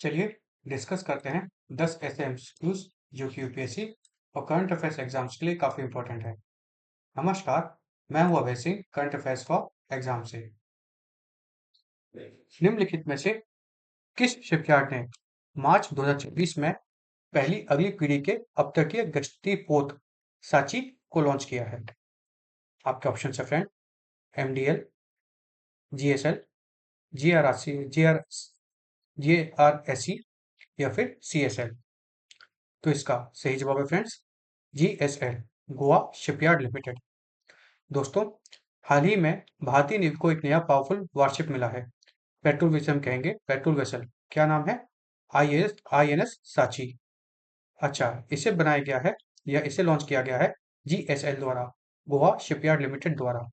चलिए डिस्कस करते हैं 10 ऐसे एमसीक्यूज जो कि यूपीएससी और करंट अफेयर्स एग्जाम्स के लिए काफ़ी इंपॉर्टेंट है। नमस्कार, मैं हूं Abhay Singh current affairs for exam से। निम्नलिखित में से किस शिपयार्ड ने मार्च 2026 में पहली अगली पीढ़ी के अपतटीय गश्ती पोत साची को लॉन्च किया है? आपके ऑप्शन है फ्रेंड, एमडीएल, जीएसएल, जीआरआरसी, जीआरएससी या फिर सीएसएल। तो इसका सही जवाब है friends, GSL, Goa shipyard limited. दोस्तों, हाल ही में भारतीय नेवी को एक नया पावरफुल वारशिप मिला है। पेट्रोल वेसल कहेंगे, पेट्रोल वेसल। क्या नाम है? आईएनएस साची। अच्छा, इसे बनाया गया है या इसे लॉन्च किया गया है जीएसएल द्वारा, गोवा शिपयार्ड लिमिटेड द्वारा,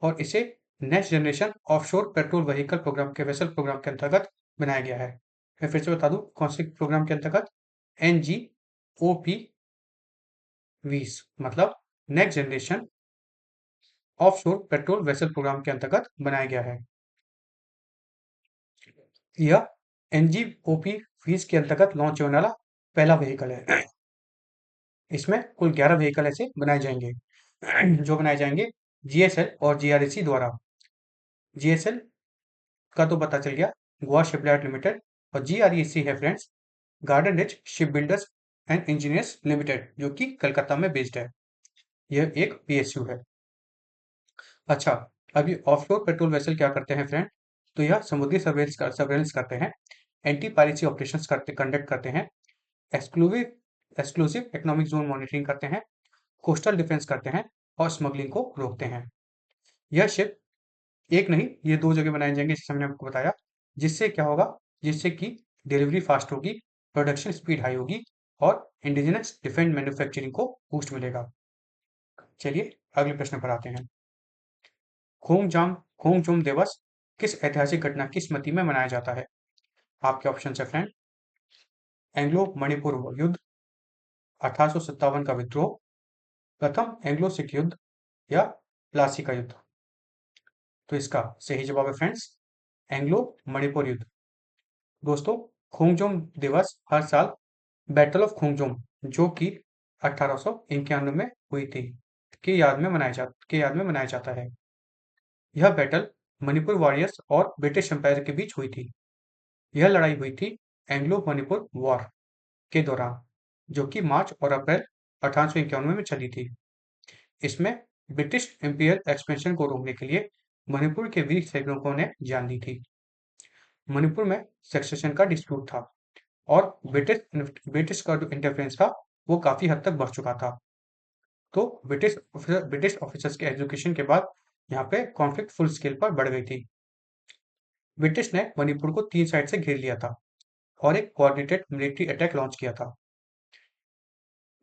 और इसे next generation offshore petrol vehicle programme के वेसल प्रोग्राम के अंतर्गत बनाया गया है। मैं फिर से बता दूं, कौन से प्रोग्राम के अंतर्गत? NGOP 20, मतलब next generation offshore patrol vessel programme के अंतर्गत बनाया गया है। यह NGOP 20 के अंतर्गत लॉन्च होने वाला पहला व्हीकल है। इसमें कुल 11 व्हीकल ऐसे बनाए जाएंगे जो बनाए जाएंगे जीएसएल और जीआरएसी द्वारा। जीएसएल का तो पता चल गया, गोवा शिपयार्ड लिमिटेड, और जीआरएसी है friends, garden rich ship builders and engineers limited, जो कि कलकत्ता में बेस्ड है। यह एक पीएसयू है। अच्छा, अब ये ऑफशोर पेट्रोल वेसल क्या करते हैं फ्रेंड? तो यह समुद्री सर्वेलेंस करते हैं, एंटी पायरेसी ऑपरेशंस कंडक्ट करते हैं, exclusive exclusive economic zone monitoring करते हैं, कोस्टल डिफेंस करते हैं और स्मगलिंग को रोकते हैं। यह शिप एक नहीं, ये 2 जगह बनाए जाएंगे, जैसे मैंने आपको बताया। जिससे क्या होगा? जिससे कि डिलीवरी फास्ट होगी, प्रोडक्शन स्पीड हाई होगी और इंडिजिनस डिफेंस मैन्युफैक्चरिंग को बूस्ट मिलेगा। चलिए अगले प्रश्न पर आते हैं। खोंगजोम दिवस किस ऐतिहासिक घटना की स्मृति में मनाया जाता है? आपके ऑप्शन है फ्रेंड, एंग्लो मणिपुर युद्ध, 1857 का विद्रोह, प्रथम एंग्लो सिख युद्ध या प्लासी का युद्ध। तो इसका सही जवाब है फ्रेंड्स, एंग्लो मणिपुर युद्ध। दोस्तों, खोंगजोम दिवस हर साल बैटल ऑफ खोंगजोम, जो कि 1891 में हुई थी, के याद में मनाया जाता है। यह बैटल मणिपुर वॉरियर्स और ब्रिटिश एम्पायर के बीच हुई थी। यह लड़ाई हुई थी एंग्लो मणिपुर वॉर के दौरान, जो कि मार्च और अप्रैल 1891 में चली थी। इसमें ब्रिटिश इंपीरियल एक्सपेंशन को रोकने के लिए मणिपुर के वीर सैनिकों ने जान दी थी। मणिपुर में सक्सेशन का डिस्प्यूट था और ब्रिटिश का जो इंटरफेरेंस था वो काफी हद तक बढ़ चुका था। तो ब्रिटिश ऑफिसर्स के एजुकेशन के बाद यहाँ पे कॉन्फ्लिक्ट फुल स्केल पर बढ़ गई थी। ब्रिटिश ने मणिपुर को 3 साइड से घेर लिया था और एक कोऑर्डिनेटेड मिलिट्री अटैक लॉन्च किया था।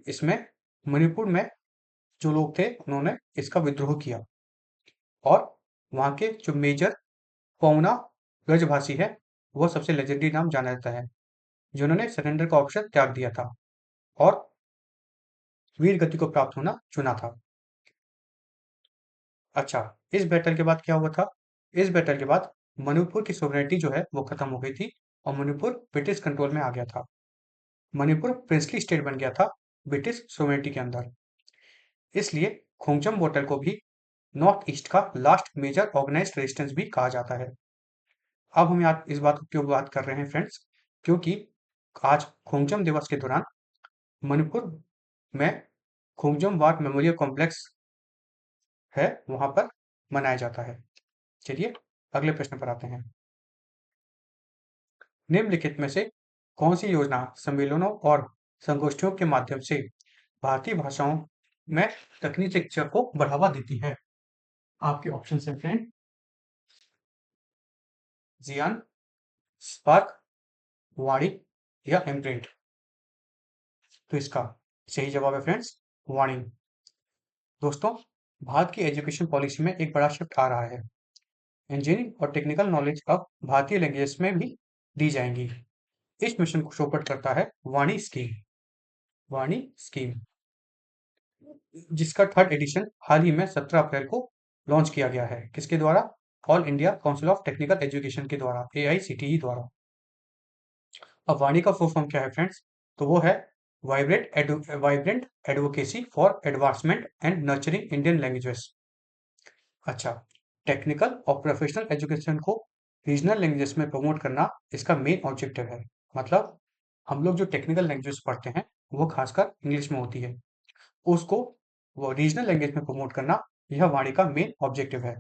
इसमें मणिपुर में जो लोग थे उन्होंने इसका विद्रोह किया और वहाँ के जो मेजर पौना ब्रजभाषी है, वो सबसे लेजेंडरी नाम जाना जाता है, जिन्होंने सरेंडर का ऑप्शन त्याग दिया था और वीर गति को प्राप्त होना चुना था। अच्छा, इस बैटल के बाद क्या हुआ था? इस बैटल के बाद मणिपुर की सोवरेनिटी जो है वो खत्म हो गई थी और मणिपुर ब्रिटिश कंट्रोल में आ गया था। मणिपुर प्रिंसली स्टेट बन गया था ब्रिटिश सोवरेनिटी के अंदर। इसलिए खोंगजम बैटल को भी नॉर्थ ईस्ट का लास्ट मेजर ऑर्गेनाइज्ड रेजिस्टेंस भी कहा जाता है। अब हम यहाँ इस बात क्यों बात कर रहे हैं फ्रेंड्स? क्योंकि आज खोंगजम दिवस के दौरान मणिपुर में खोंगजम वार मेमोरियल कॉम्प्लेक्स है, वहां पर मनाया जाता है। चलिए अगले प्रश्न पर आते हैं। निम्नलिखित में से कौन सी योजना सम्मेलनों और संगोष्ठियों के माध्यम से भारतीय भाषाओं में तकनीकी शिक्षा को बढ़ावा देती है? आपके ऑप्शन है फ्रेंड, जियान, स्पार्क, वाणी या इम्प्रिंट। तो इसका सही जवाब है फ्रेंड्स, वाणी। दोस्तों, भारत की एजुकेशन पॉलिसी में एक बड़ा शिफ्ट आ रहा है। इंजीनियरिंग और टेक्निकल नॉलेज अब भारतीय लैंग्वेज में भी दी जाएंगी। इस मिशन को शोपट करता है वाणी स्कीम, जिसका 3rd एडिशन हाल ही में 17 अप्रैल को लॉन्च किया गया है। किसके द्वारा? All India council of technical education के द्वारा, AICTE द्वारा। अब वाणी का फुल फॉर्म क्या है फ्रेंड्स? तो वो है vibrant advocacy for advancement and nurturing Indian languages. अच्छा, टेक्निकल और प्रोफेशनल एजुकेशन को रीजनल लैंग्वेजेस में प्रमोट करना इसका मेन ऑब्जेक्टिव है। मतलब हम लोग जो टेक्निकल लैंग्वेज पढ़ते हैं वो खासकर इंग्लिश में होती है, उसको वो रीजनल लैंग्वेज में प्रमोट करना यह वाणी का मेन ऑब्जेक्टिव है।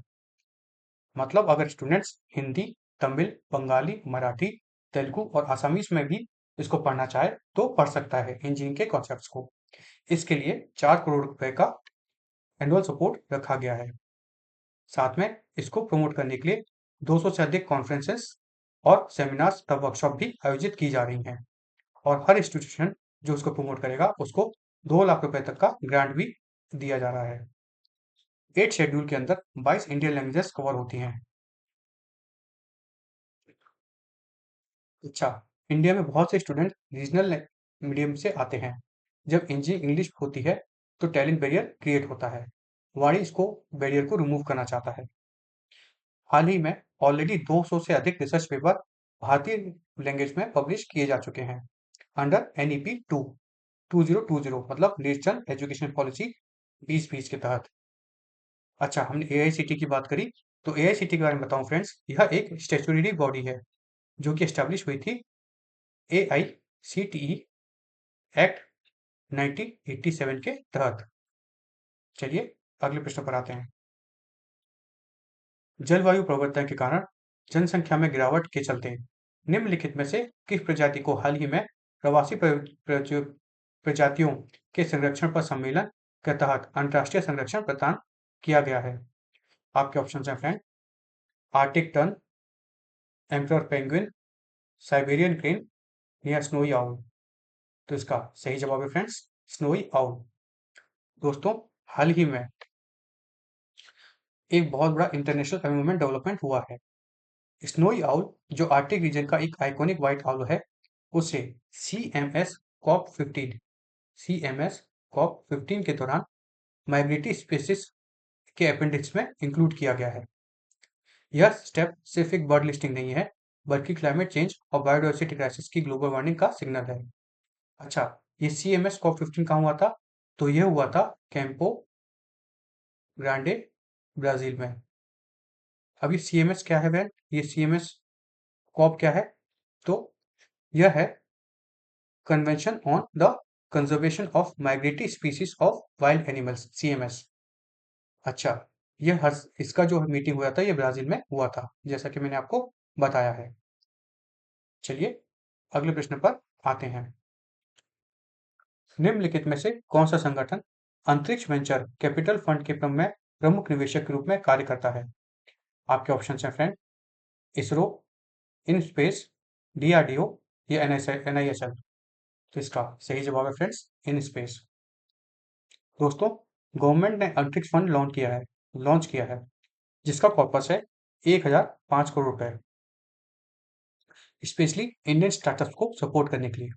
मतलब अगर स्टूडेंट्स हिंदी, तमिल, बंगाली, मराठी, तेलुगु और आसामीज में भी इसको पढ़ना चाहे तो पढ़ सकता है इंजीनियरिंग के कॉन्सेप्ट्स को। इसके लिए 4 करोड़ रुपए का एनुअल सपोर्ट रखा गया है। साथ में इसको प्रमोट करने के लिए 200 से अधिक कॉन्फ्रेंसेस और सेमिनार्स तथा वर्कशॉप भी आयोजित की जा रही हैं। और हर इंस्टीट्यूशन जो उसको प्रमोट करेगा उसको 2 लाख रुपए तक का ग्रांट भी दिया जा रहा है। 8 शेड्यूल के अंदर 22 इंडियन लैंग्वेजेस कवर होती हैं। अच्छा, इंडिया में बहुत से स्टूडेंट रीजनल मीडियम से आते हैं। जब इंजीनियरिंग इंग्लिश होती है तो टैलेंट बैरियर क्रिएट होता है। वाणी इसको बैरियर को रिमूव करना चाहता है। हाल ही में ऑलरेडी 200 से अधिक रिसर्च पेपर भारतीय लैंग्वेज में पब्लिश किए जा चुके हैं अंडर एनईपी 2020 मतलब नेशनल एजुकेशन पॉलिसी 2020 के तहत। अच्छा, हमने एआईसीटी की बात करी तो एआईसीटी के बारे में बताऊं फ्रेंड्स, यह एक स्टेचुटरी बॉडी है जो कि एस्टैब्लिश हुई थी एआईसीटीई एक्ट 1987 के तहत। चलिए अगले प्रश्न पर आते हैं। जलवायु परिवर्तन के कारण जनसंख्या में गिरावट के चलते निम्नलिखित में से किस प्रजाति को हाल ही में प्रवासी प्रजातियों के संरक्षण पर सम्मेलन के तहत अंतर्राष्ट्रीय संरक्षण प्रदान किया गया है? आपके ऑप्शन हैं friend, Arctic tern, emperor penguin, Siberian crane या स्नोई आउल। तो इसका सही जवाब है फ्रेंड्स स्नोई आउल। दोस्तों, हाल ही में एक बहुत बड़ा इंटरनेशनल मूवमेंट डेवलपमेंट हुआ है। स्नोई आउल जो आर्कटिक रीजन का एक आइकॉनिक व्हाइट आउल है उसे CMS कॉप 15 CMS कॉप 15 के दौरान माइग्रेटरी स्पीसीज के अपेंडिक्स में इंक्लूड किया गया है। यह स्टेप सिर्फ एक बर्ड लिस्टिंग नहीं है बल्कि क्लाइमेट चेंज और बायोडाइवर्सिटी क्राइसिस की ग्लोबल वार्मिंग का सिग्नल है। अच्छा, ये CMS कॉप 15 कहाँ हुआ था? तो यह हुआ था कैंपो ग्रांडे ब्राजील में। अब ये CMS क्या है वह? ये CMS कॉप क्या है? तो यह है convention on the conservation of migratory species of wild animals CMS। अच्छा, इसका जो मीटिंग हुआ था ये ब्राजील में हुआ था जैसा कि मैंने आपको बताया है। चलिए अगले प्रश्न पर आते हैं। निम्नलिखित में से कौन सा संगठन अंतरिक्ष वेंचर कैपिटल फंड के क्रम में प्रमुख निवेशक के रूप में कार्य करता है? आपके ऑप्शन हैं friend, ISRO, in space, DRDO या NISL। तो इसका सही जवाब है फ्रेंड्स इन स्पेस। दोस्तों, गवर्नमेंट ने अंतरिक्ष फंड लॉन्च किया है जिसका कॉर्पस है 1005 करोड़ रुपए, स्पेशली इंडियन स्टार्टअप्स को सपोर्ट करने के लिए।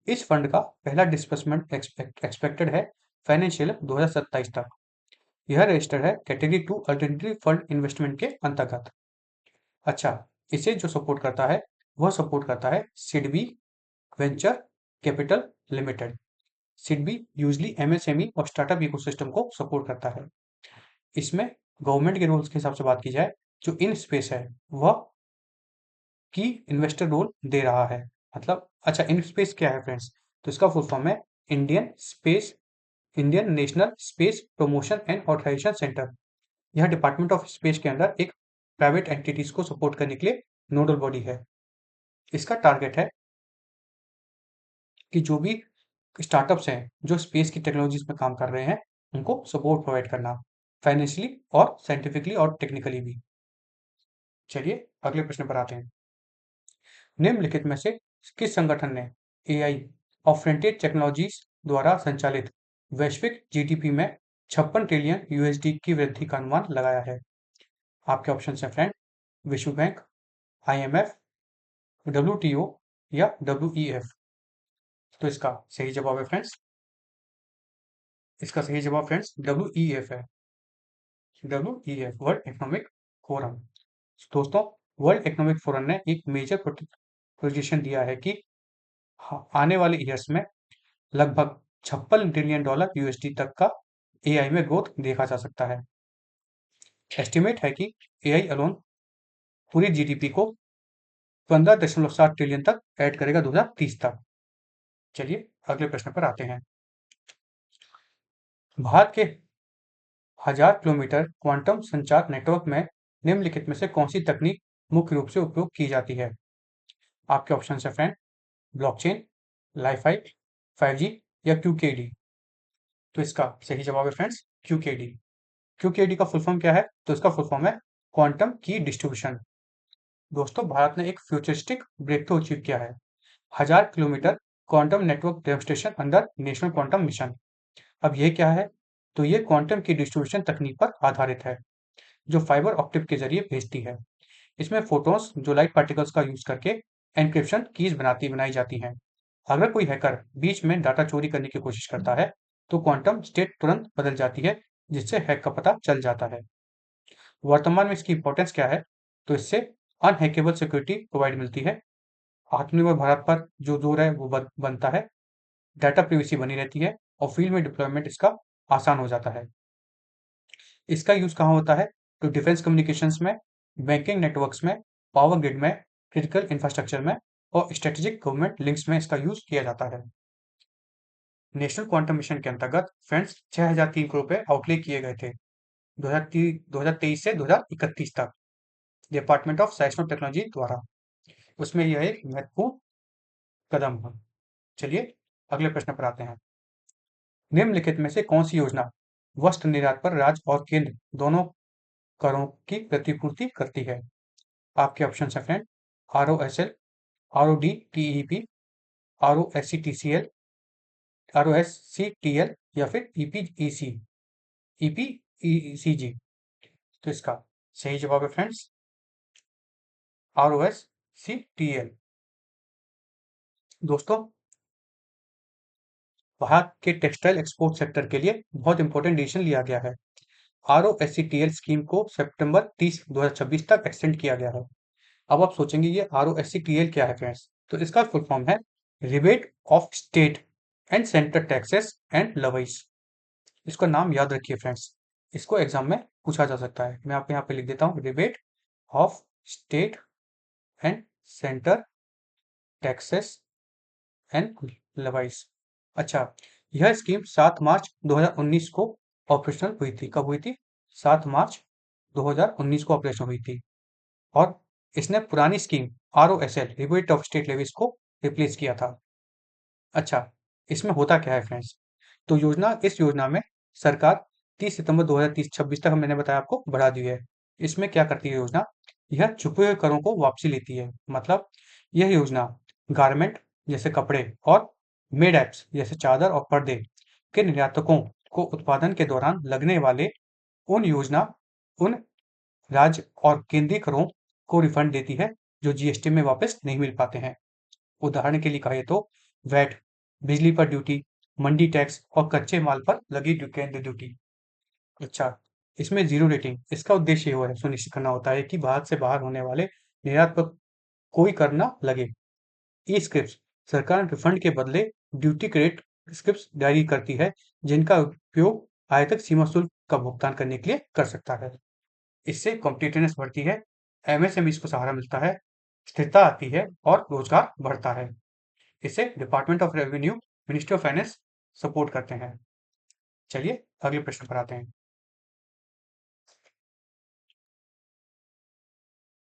इस फंड का पहला डिस्बर्समेंट एक्सपेक्टेड है फाइनेंशियल 2027 तक। यह रजिस्टर है कैटेगरी 2 अल्टरनेटिव फंड इन्वेस्टमेंट के अंतर्गत। अच्छा, इसे जो सपोर्ट करता है वह सपोर्ट करता है SIDBI venture capital limited. SIDBI usually MSME और स्टार्टअप इकोसिस्टम को सपोर्ट करता है। इसमें गवर्नमेंट के रूल्स के हिसाब से बात की जाए जो इन स्पेस है वह की इन्वेस्टर रोल दे रहा है। मतलब अच्छा, इन स्पेस क्या है फ्रेंड्स? तो इसका फुल फॉर्म है Indian national space promotion and authorisation centre. यह डिपार्टमेंट ऑफ स्पेस के अंदर एक प्राइवेट एंटिटीज को सपोर्ट करने के लिए नोडल बॉडी है। इसका टारगेट है कि जो भी स्टार्टअप्स हैं जो स्पेस की टेक्नोलॉजीज में काम कर रहे हैं उनको सपोर्ट प्रोवाइड करना, फाइनेंशियली और साइंटिफिकली और टेक्निकली भी। चलिए अगले प्रश्न पर आते हैं। निम्नलिखित में से किस संगठन ने AI और फ्रंटियर टेक्नोलॉजीज द्वारा संचालित वैश्विक GDP में 56 ट्रिलियन USD की वृद्धि का अनुमान लगाया है? आपके ऑप्शन हैं फ्रेंड, विश्व बैंक, IMF, WTO या WEF। तो इसका सही जवाब है फ्रेंड्स WEF है। WEF world economic forum. दोस्तों, वर्ल्ड इकोनॉमिक फोरम ने एक मेजर पोजीशन दिया है कि आने वाले ईयर्स में लगभग $56 ट्रिलियन यूएसडी तक का एआई में ग्रोथ देखा जा सकता है। एस्टिमेट है कि एआई अलोन पूरी जीडीपी को 15.7 ट्रिलियन तक ऐड करेगा 2030 तक। चलिए अगले प्रश्न पर आते हैं। भारत के 1000 किलोमीटर क्वांटम संचार नेटवर्क में निम्नलिखित में से कौन सी तकनीक मुख्य रूप से उपयोग की जाती है? आपके ऑप्शन है फ्रेंड, ब्लॉकचेन, लाईफाई, 5G या QKD। तो इसका सही जवाब है फ्रेंड्स QKD। QKD का फुल फॉर्म क्या है? तो इसका फुल फॉर्म है क्वांटम की डिस्ट्रीब्यूशन। दोस्तों, भारत ने एक फ्यूचरिस्टिक ब्रेक थ्रू अचीव किया है, 1000 kilometre quantum network demonstration under national quantum mission. अब ये क्या है? तो ये क्वांटम की डिस्ट्रीब्यूशन तकनीक पर आधारित है, जो फाइबर ऑप्टिक के जरिए भेजती है। इसमें फोटॉन्स जो लाइट पार्टिकल्स का यूज करके एन्क्रिप्शन कीज बनाई जाती हैं। अगर कोई हैकर बीच में डाटा चोरी करने की कोशिश करता है, तो क्वांटम स्टेट तुरंत बदल जाती है, जिससे हैक का पता चल जाता है। वर्तमान में इसकी इंपॉर्टेंस क्या है? तो इससे अनहैकेबल सिक्योरिटी प्रोवाइड मिलती है, आत्मनिर्भर भारत पर जो जोर है वो बनता है, डाटा प्रिवेसी बनी रहती है और फील्ड में डिप्लॉयमेंट इसका आसान हो जाता है। इसका यूज कहाँ होता है? तो डिफेंस कम्युनिकेशंस में, बैंकिंग नेटवर्क्स में, पावर ग्रिड में, क्रिटिकल इंफ्रास्ट्रक्चर में और स्ट्रेटेजिक गवर्नमेंट लिंक्स में इसका यूज किया जाता है। नेशनल क्वांटम मिशन के अंतर्गत फ्रेंड्स 6003 करोड़ रुपए आउटले किए गए थे 2023 से 2031 तक, डिपार्टमेंट ऑफ साइंस और टेक्नोलॉजी द्वारा। उसमें यह एक महत्वपूर्ण कदम है। चलिए अगले प्रश्न पर आते हैं। निम्नलिखित में से कौन सी योजना वस्त्र निर्यात पर राज्य और केंद्र दोनों करों की प्रतिपूर्ति करती है? आपके ऑप्शन है friend, ROSL, RODTEP, ROSCTCL, ROSCTL या फिर EPECG। तो इसका सही जवाब है फ्रेंड्स ROSCTL। दोस्तों, भारत के टेक्सटाइल एक्सपोर्ट सेक्टर के लिए बहुत इंपॉर्टेंट डिसीजन लिया गया है। ROSCTL स्कीम को सितंबर 30, 2026 तक एक्सटेंड किया गया है। अब आप सोचेंगे ये ROSCTL क्या है फ्रेंड्स? तो इसका फुल फॉर्म है rebate of state and centre taxes and levies. इसका नाम याद रखिए फ्रेंड्स, इसको एग्जाम में पूछा जा सकता है। मैं आपको यहाँ पे लिख देता हूँ, rebate of state and centre taxes and levies. अच्छा, यह स्कीम 7 मार्च 2019 को ऑपरेशनल हुई थी। कब हुई थी? 7 मार्च 2019 को ऑपरेशनल हुई थी और इसने पुरानी scheme ROSL rebate of state levies को रिप्लेस किया था। अच्छा, इसमें होता क्या है फ्रेंड्स? तो इस योजना में सरकार 30 सितंबर 2026 तक मैंने बताया आपको बढ़ा दी है। इसमें क्या करती है योजना? यह छुपे हुए करों को वापसी लेती है। मतलब यह योजना गारमेंट जैसे कपड़े और मेड एप्स जैसे चादर और पर्दे के निर्यातकों को उत्पादन के दौरान लगने वाले उन राज्य और केंद्रीय करों को रिफंड देती है जो जीएसटी में वापस नहीं मिल पाते हैं। उदाहरण के लिए कहें तो वैट, बिजली पर ड्यूटी, मंडी टैक्स और कच्चे माल पर लगी केंद्रीय ड्यूटी। अच्छा, इसमें जीरो रेटिंग, इसका उद्देश्य यह है सुनिश्चित करना होता है कि भारत से बाहर होने वाले निर्यात पर कोई कर न लगे। ई स्क्रिप्ट सरकार रिफंड के बदले ड्यूटी क्रेडिट स्क्रिप्ट जारी करती है, जिनका उपयोग आयातक सीमा शुल्क का भुगतान करने के लिए कर सकता है। इससे कॉम्पिटिटिवनेस बढ़ती है, एमएसएमईज को सहारा मिलता है, स्थिरता आती है और रोजगार बढ़ता है। इसे department of revenue, ministry of finance support करते हैं। चलिए अगले प्रश्न पर आते हैं।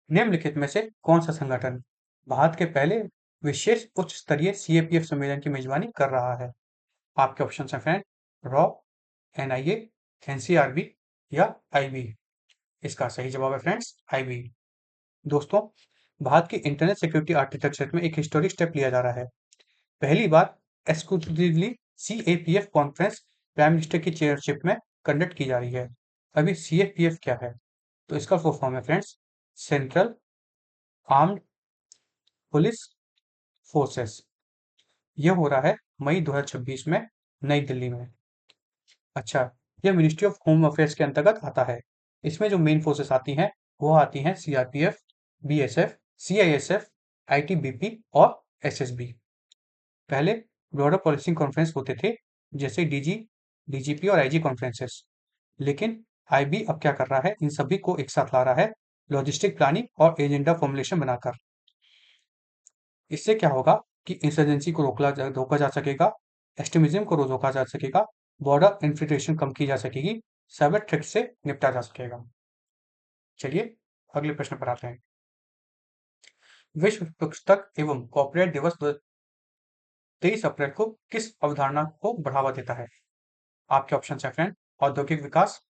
निम्नलिखित में से कौन सा संगठन भारत के पहले विशेष उच्च स्तरीय CAPF सम्मेलन की मेजबानी कर रहा है? आपके ऑप्शन है फ्रेंड, रॉ, NIA, NCRB या IB। इसका सही जवाब है फ्रेंड्स IB। दोस्तों, भारत की इंटरनेट सिक्योरिटी आर्किटेक्चर में एक हिस्टोरिक स्टेप लिया जा रहा है। पहली बार exclusively CAPF conference prime minister की चेयरशिप में कंडक्ट की जा रही है। अभी CAPF क्या है? तो इसका फुल फॉर्म है friends central armed police forces. यह हो रहा है मई 2026 में नई दिल्ली में। अच्छा, यह मिनिस्ट्री ऑफ होम अफेयर्स के अंतर्गत आता है। इसमें जो मेन फोर्सेस आती हैं वो आती हैं CRPF, BSF, CISF, ITBP और SSB। पहले ब्रॉडर पॉलिसिंग कॉन्फ्रेंस होते थे, जैसे डीजीपी और आईजी कॉन्फ्रेंसेस। लेकिन आईबी अब क्या कर रहा है, इन सभी को एक साथ ला रहा है लॉजिस्टिक प्लानिंग और एजेंडा फॉर्मुलेशन बनाकर। इससे क्या होगा कि इंसर्जेंसी को रोका जा सकेगा, एक्सट्रीमिज्म को रोका जा सकेगा, बॉर्डर इन्फिल्ट्रेशन कम की जा सकेगी, साइबर थ्रेट से निपटा जा सकेगा। चलिए अगले प्रश्न पर आते हैं। विश्व पुस्तक एवं कॉपीराइट दिवस 23 अप्रैल को किस अवधारणा को बढ़ावा देता है? आपके ऑप्शन है फ्रेंड, औद्योगिक विकास,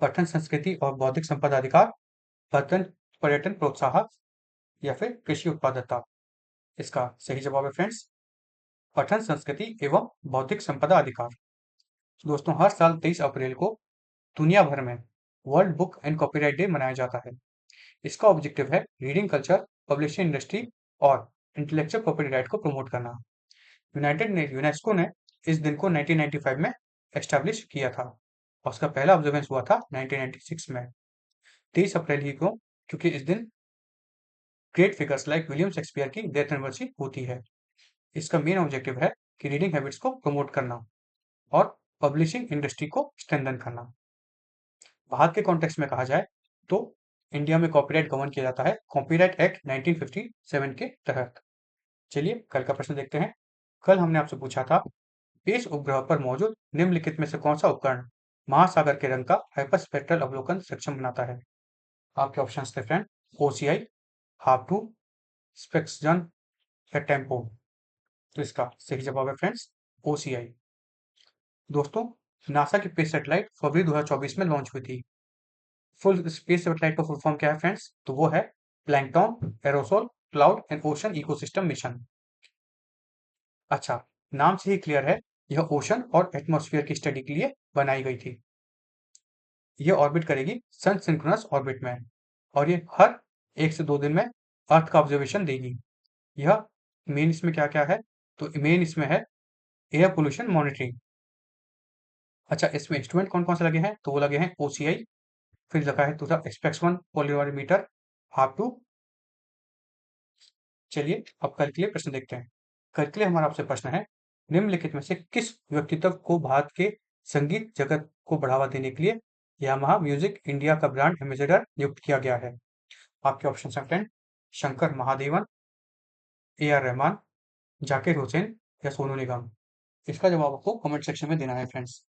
पठन संस्कृति और बौद्धिक संपदा अधिकार, पर्यटन प्रोत्साहन या फिर कृषि उत्पादकता। इसका सही जवाब है फ्रेंड्स, पठन संस्कृति एवं बौद्धिक संपदा अधिकार। दोस्तों, हर साल 23 अप्रैल को दुनिया भर में world book and copyright day मनाया जाता है। इसका ऑब्जेक्टिव है रीडिंग कल्चर, पब्लिशिंग इंडस्ट्री और इंटेलेक्चुअल प्रॉपर्टी राइट को प्रमोट करना। यूनेस्को ने इस दिन को 1995 में एस्टैब्लिश किया था और उसका पहला ऑब्जर्वेंस हुआ था 1996 में। 23 अप्रैल ही को, क्योंकि इस दिन great figures like William Shakespeare की डेथ एनिवर्सरी होती है। इसका मेन ऑब्जेक्टिव है कि रीडिंग हैबिट्स को प्रमोट करना और पब्लिशिंग इंडस्ट्री को स्ट्रेंथन करना। भारत के कॉन्टेक्स्ट में कहा जाए तो इंडिया में कॉपीराइट गवर्न किया जाता है कॉपीराइट एक्ट 1957 के तहत। चलिए कल का प्रश्न देखते हैं। कल हमने आपसे पूछा था, पेश उपग्रह पर मौजूद निम्नलिखित में से कौन सा उपकरण महासागर के रंग का हाइपरस्पेक्ट्रल अवलोकन सक्षम बनाता है? आपके ऑप्शन थे फ्रेंड, ओसीआई, हाफ-टू, स्पेक्सजन या टेम्पो। तो इसका सही जवाब है फ्रेंड्स, ओसीआई। दोस्तों, नासा की स्पेस सैटेलाइट फरवरी 2024 में लॉन्च हुई थी। फुल स्पेस सैटेलाइट का फुल फॉर्म क्या है फ्रेंड्स? तो वो है plankton, aerosol, cloud and ocean ecosystem mission. अच्छा, नाम से ही क्लियर है, यह ओशन और एटमॉस्फेयर की स्टडी के लिए बनाई गई थी। यह ऑर्बिट करेगी सन सिंक्रोनस ऑर्बिट में और ये हर 1 से 2 दिन में अर्थ का ऑब्जर्वेशन देगी। यह मेन इसमें क्या-क्या है? तो मेन इसमें है एयर पोल्यूशन मॉनिटरिंग। अच्छा, इसमें इंस्ट्रूमेंट कौन-कौन से लगे हैं? तो वो लगे हैं ओसीआई, फिर लगा है दूसरा स्पेक्स-1 पोलरिमीटर, हाफ-टू। चलिए अब कल के लिए प्रश्न देखते हैं। कल के लिए हमारा आपसे प्रश्न है, निम्नलिखित में से किस व्यक्तित्व को भारत के संगीत जगत को बढ़ावा देने के लिए यामाहा म्यूजिक इंडिया का ब्रांड एम्बेसडर नियुक्त किया गया है? आपके ऑप्शन हैं फ्रेंड, शंकर महादेवन, ए.आर. रहमान, जाकिर हुसैन या सोनू निगम। इसका जवाब आपको कमेंट सेक्शन में देना है फ्रेंड्स।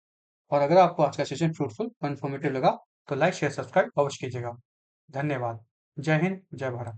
और अगर आपको आज का सेशन फ्रूटफुल और इन्फॉर्मेटिव लगा तो लाइक शेयर सब्सक्राइब अवश्य कीजिएगा। धन्यवाद। जय हिंद, जय भारत।